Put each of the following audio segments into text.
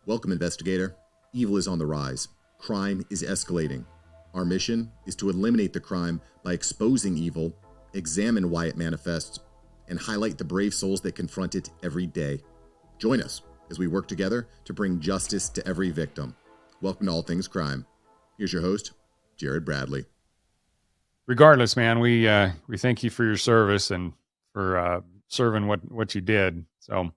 Welcome, investigator. Evil is on the rise. Crime is escalating. Our mission is to eliminate the crime by exposing evil, examine why it manifests, and highlight the brave souls that confront it every day. Join us as we work together to bring justice to every victim. Welcome to All Things Crime. Here's your host, Jared Bradley. Regardless, man, we thank you for your service and for serving what you did. So,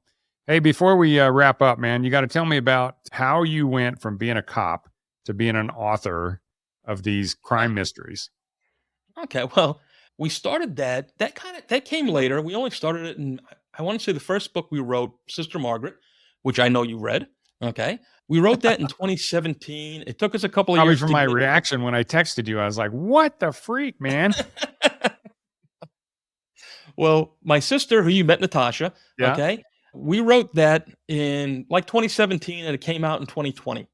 hey, before we wrap up, man, you got to tell me about how you went from being a cop to being an author of these crime mysteries. Okay, well, we started that came later. We only started it in I want to say the first book we wrote, Sister Margaret, which I know you read. Okay. We wrote that in 2017. It took us a couple of Probably years from to my get reaction when I texted you, I was like, "What the freak, man?" Well, my sister, who you met, Natasha, Yeah. okay, we wrote that in like 2017 and it came out in 2020.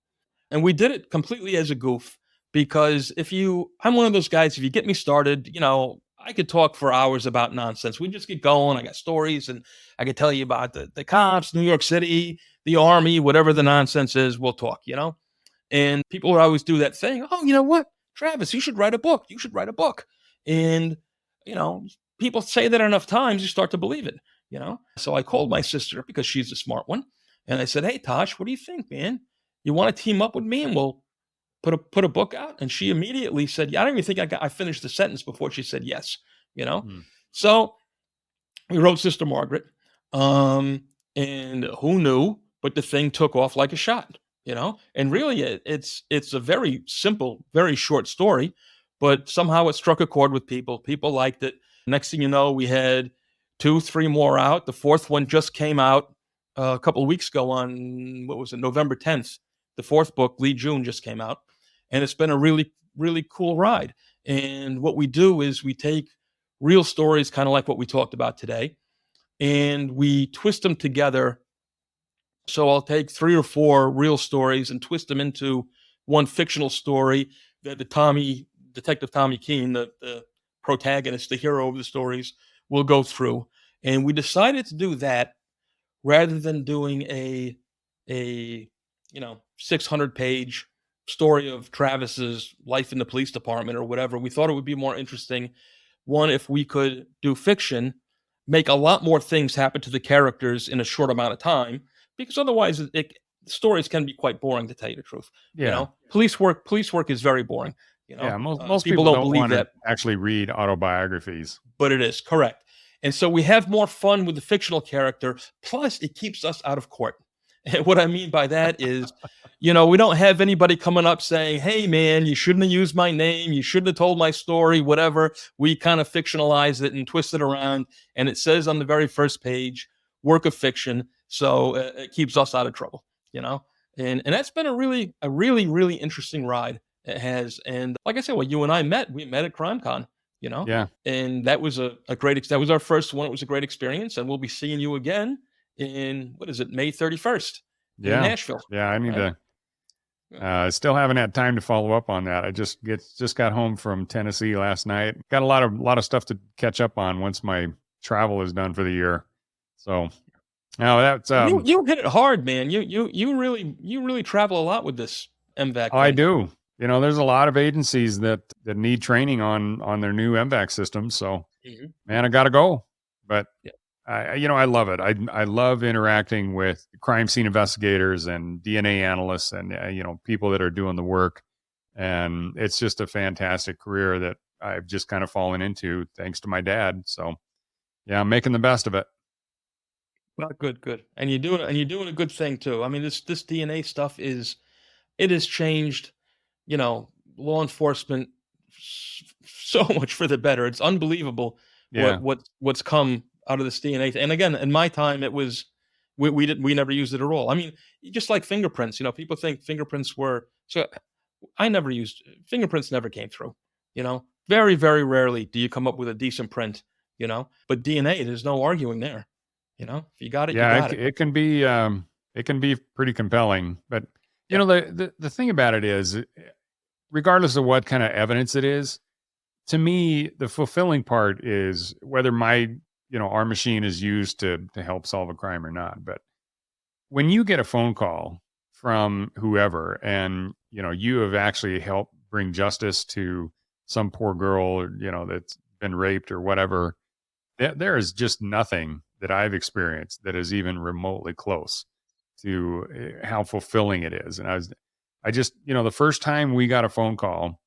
And we did it completely as a goof because I'm one of those guys, if you get me started, I could talk for hours about nonsense. We just get going. I got stories and I could tell you about the cops, New York City, the army, whatever the nonsense is, we'll talk. And people would always do that thing. Oh, you know what? Travis, you should write a book. You should write a book. And, you know, people say that enough times, you start to believe it. So I called my sister because she's a smart one. And I said, hey, Tosh, what do you think, man? You want to team up with me and we'll put a book out? And she immediately said, yeah, I don't even think I finished the sentence before she said yes, you know? Hmm. So we wrote Sister Margaret. And who knew, but the thing took off like a shot. And really it's a very simple, very short story, but somehow it struck a chord with people. People liked it. Next thing you know, we had 2, 3 more out. The fourth one just came out a couple of weeks ago on, what was it, November 10th. The fourth book, Lee June, just came out. And it's been a really, really cool ride. And what we do is we take real stories, kind of like what we talked about today, and we twist them together. So I'll take 3 or 4 real stories and twist them into one fictional story that Detective Tommy Keane, the protagonist, the hero of the stories, will go through. And we decided to do that rather than doing a 600-page story of Travis's life in the police department or whatever. We thought it would be more interesting, one, if we could do fiction, make a lot more things happen to the characters in a short amount of time, because otherwise stories can be quite boring, to tell you the truth. Yeah. Police work is very boring. Yeah. Most People people don't don't believe want to that, actually read autobiographies. but it is correct. And so we have more fun with the fictional character. Plus, it keeps us out of court. And what I mean by that is, we don't have anybody coming up saying, hey, man, you shouldn't have used my name. You shouldn't have told my story, whatever. We kind of fictionalize it and twist it around. And it says on the very first page, work of fiction. So it keeps us out of trouble. And that's been a really, really interesting ride. It has. And like I said, well, you and I we met at CrimeCon. Yeah. And that was that was our first one. It was a great experience. And we'll be seeing you again in, what is it, May 31st in Yeah. Nashville. Yeah. I need Right? to. Still haven't had time to follow up on that. I just got home from Tennessee last night. Got a lot of stuff to catch up on once my travel is done for the year. So now that's You hit it hard, man. You really travel a lot with this MVAC I thing. do. There's a lot of agencies that need training on their new MVAC systems. So man, I got to go. But Yeah. I love it. I love interacting with crime scene investigators and DNA analysts and people that are doing the work. And it's just a fantastic career that I've just kind of fallen into thanks to my dad. So yeah, I'm making the best of it. Well, good. And you're doing a good thing too. I mean, this DNA stuff it has changed, law enforcement so much for the better. It's unbelievable Yeah. what's come out of this DNA. And again, in my time, it was we never used it at all. I mean, just like fingerprints. People think fingerprints were so. I never used fingerprints. Never came through. Very rarely do you come up with a decent print. But DNA, there's no arguing there. If you got it, you Yeah, got it. it can be pretty compelling, but Yeah. the thing about it is, regardless of what kind of evidence it is, to me, the fulfilling part is whether our machine is used to help solve a crime or not. But when you get a phone call from whoever. And, you have actually helped bring justice to some poor girl, that's been raped or whatever. There is just nothing that I've experienced that is even remotely close to how fulfilling it is. And I just, the first time we got a phone call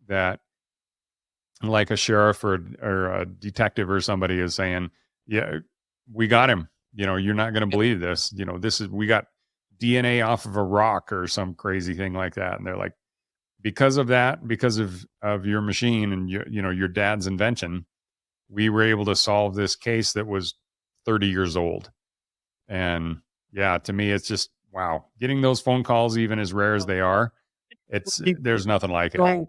that like a sheriff or a detective or somebody is saying, yeah, we got him. You're not going to believe this. We got DNA off of a rock or some crazy thing like that. And they're like, because of that, because of your machine and your dad's invention, we were able to solve this case that was 30 years old. And yeah, to me, it's just, wow, getting those phone calls, even as rare as they are, there's nothing like it.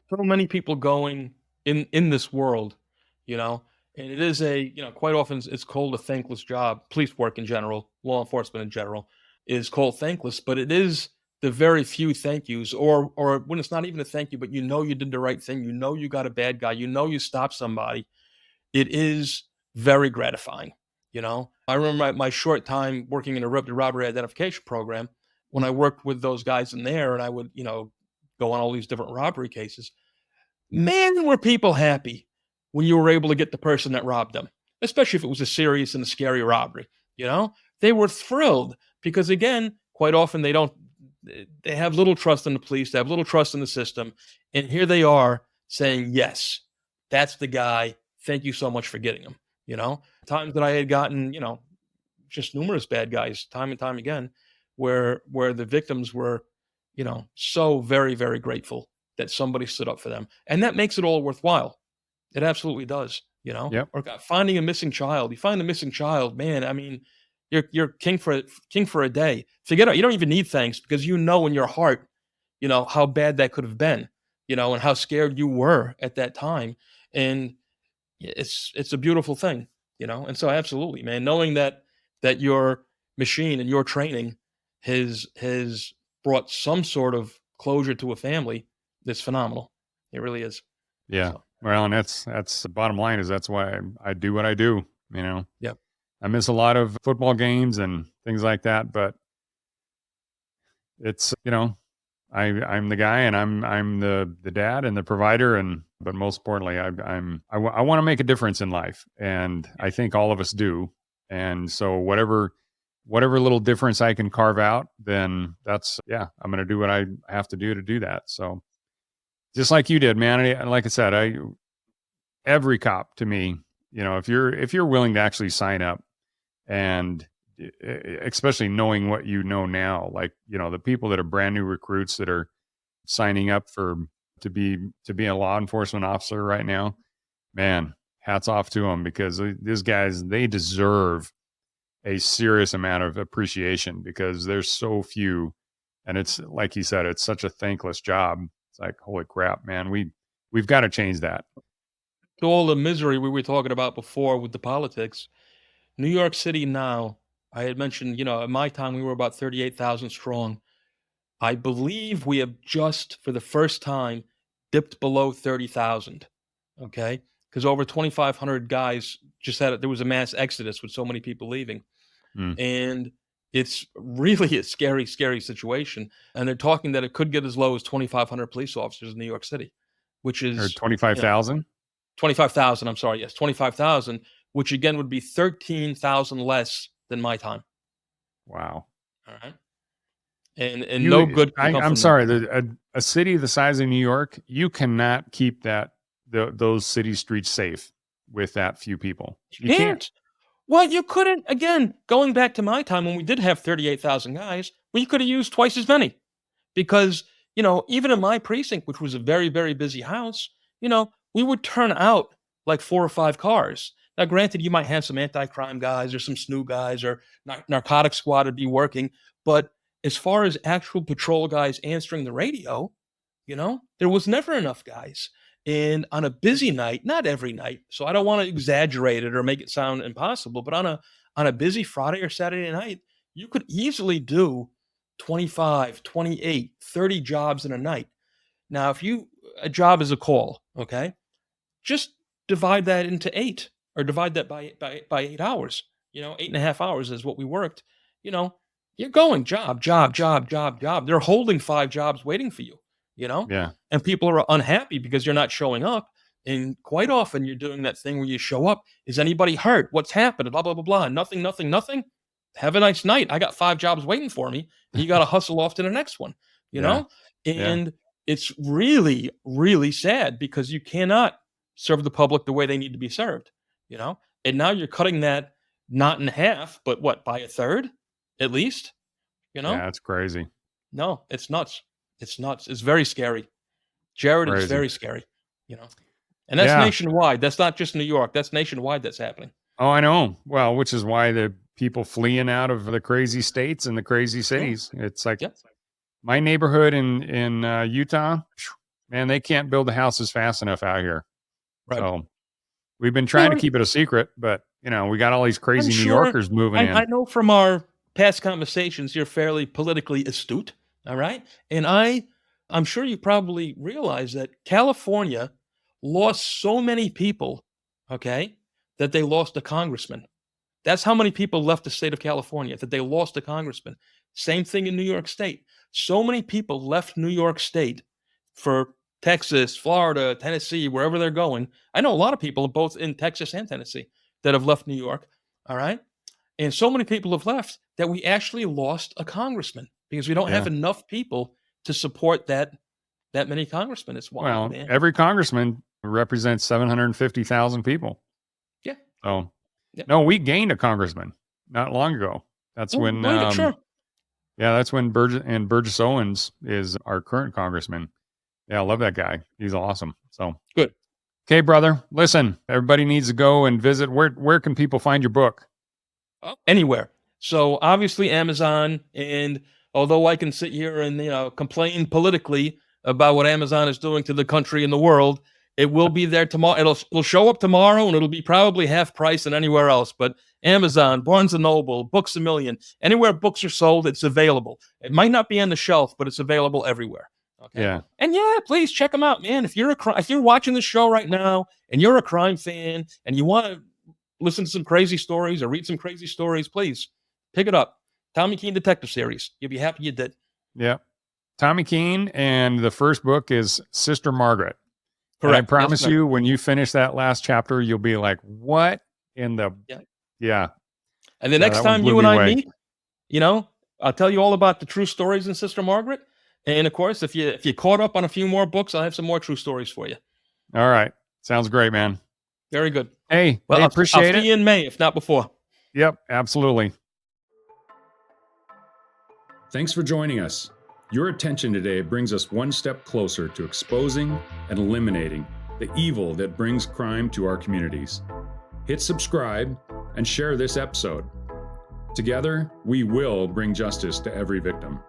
So many people going in this world, and it is quite often it's called a thankless job. Police work in general, law enforcement in general, is called thankless, but it is the very few thank yous, or when it's not even a thank you, but you did the right thing, you got a bad guy, you stopped somebody. It is very gratifying. I remember my short time working in the robbery identification program when I worked with those guys in there, and I would go on all these different robbery cases. Man, were people happy when you were able to get the person that robbed them, especially if it was a serious and a scary robbery. They were thrilled because, again, quite often they have little trust in the police, they have little trust in the system. And here they are saying, yes, that's the guy. Thank you so much for getting him. Times that I had gotten, just numerous bad guys time and time again, where the victims were, so very, very grateful that somebody stood up for them. And that makes it all worthwhile. It absolutely does, Yep. or finding a missing child. You find a missing child, man. I mean, you're king for a day. Forget it. You don't even need thanks because in your heart, how bad that could have been, and how scared you were at that time. And it's a beautiful thing, And so absolutely, man, knowing that your machine and your training has brought some sort of closure to a family, that's phenomenal. It really is. Yeah. So, Well, and that's the bottom line is that's why I do what I do. yeah. I miss a lot of football games and things like that, but it's, I'm the guy and I'm the dad and the provider. But most importantly, I want to make a difference in life. And I think all of us do. And so whatever little difference I can carve out, then I'm going to do what I have to do that. So just like you did, man. And like I said, every cop to me, if you're willing to actually sign up and especially knowing what now, like, the people that are brand new recruits that are signing up to be a law enforcement officer right now, man, hats off to them because these guys, they deserve a serious amount of appreciation because there's so few. And it's like you said, it's such a thankless job. It's like, holy crap, man, we've got to change that. To all the misery we were talking about before with the politics, New York City now, I had mentioned, at my time we were about 38,000 strong. I believe we have just for the first time dipped below 30,000. Okay? Because over 2,500 guys there was a mass exodus with so many people leaving. Mm. And it's really a scary, scary situation. And they're talking that it could get as low as 2,500 police officers in New York City, which Or is 25,000. 25,000. I'm sorry. Yes, 25,000, which again would be 13,000 less than my time. Wow. All right. And no good can come I'm from sorry. that. A city the size of New York, you cannot keep those city streets safe with that few people. You can't. Well, you couldn't. Again, going back to my time when we did have 38,000 guys, we could have used twice as many because, even in my precinct, which was a very, very busy house, we would turn out like 4 or 5 cars. Now, granted, you might have some anti-crime guys or some SNU guys or narcotics squad would be working, but as far as actual patrol guys answering the radio, there was never enough guys. And on a busy night, not every night, so I don't want to exaggerate it or make it sound impossible, but on a busy Friday or Saturday night, you could easily do 25, 28, 30 jobs in a night. Now, a job is a call, okay? Just divide that into 8 or divide that by 8 hours. 8.5 hours is what we worked. You You're going job, job, job, job, job. They're holding 5 jobs waiting for you, you know? Yeah. And people are unhappy because you're not showing up. And quite often you're doing that thing where you show up. Is anybody hurt? What's happened? Blah, blah, blah, blah. Nothing, nothing, nothing. Have a nice night. I got 5 jobs waiting for me. And you got to hustle off to the next one, you Yeah. know? And it's really, really sad because you cannot serve the public the way they need to be served, you know? And now you're cutting that not in half, but what, by a third at least, you know? Yeah, it's crazy. No, it's nuts. It's nuts. It's very scary. Jared, it's Crazy. very scary, you know? And that's Yeah. nationwide. That's not just New York. That's nationwide that's happening. Oh, I know. Well, which is why the people fleeing out of the crazy states and the crazy cities. It's like Yep. my neighborhood in Utah, man, they can't build the houses fast enough out here. Right. So we've been trying to Well, keep it a secret, but we got all these crazy I'm New sure- Yorkers moving in. I know from our past conversations you're fairly politically astute, all right? And I'm sure you probably realize that California lost so many people, okay, that they lost a congressman. That's how many people left the state of California, that they lost a congressman. Same thing in New York State. So many people left New York State for Texas, Florida, Tennessee, wherever they're going. I know a lot of people both in Texas and Tennessee that have left New York, all right? And so many people have left that we actually lost a congressman because we don't have enough people to support that many congressmen. It's wild, Well, man. every congressman represents 750,000 people. Yeah. So, Yeah. no, we gained a congressman not long ago. That's when, Sure. that's when Burgess Owens is our current congressman. Yeah, I love that guy. He's awesome. So Good. Okay, brother. Listen, everybody needs to go and visit. Where can people find your book? Anywhere. So obviously Amazon, and although I can sit here and complain politically about what Amazon is doing to the country and the world, it will be there tomorrow. It'll show up tomorrow, and it'll be probably half price than anywhere else. But Amazon, Barnes & Noble, Books A Million, anywhere books are sold, it's available. It might not be on the shelf, but it's available everywhere. Okay. Yeah. And please check them out, man. If you're watching the show right now and you're a crime fan and you want to listen to some crazy stories or read some crazy stories, please pick it up. Tommy Keane Detective Series. You'll be happy you did. Yeah. Tommy Keane, and the first book is Sister Margaret. Correct. And I promise you, when you finish that last chapter, you'll be like, what in the... Yeah. And the next that one time blew you and me I away. meet, I'll tell you all about the true stories in Sister Margaret. And of course, if you caught up on a few more books, I'll have some more true stories for you. All right. Sounds great, man. Very good. Hey, Well, I I'll appreciate see you in May, if not before. Yep, absolutely. Thanks for joining us. Your attention today brings us one step closer to exposing and eliminating the evil that brings crime to our communities. Hit subscribe and share this episode. Together, we will bring justice to every victim.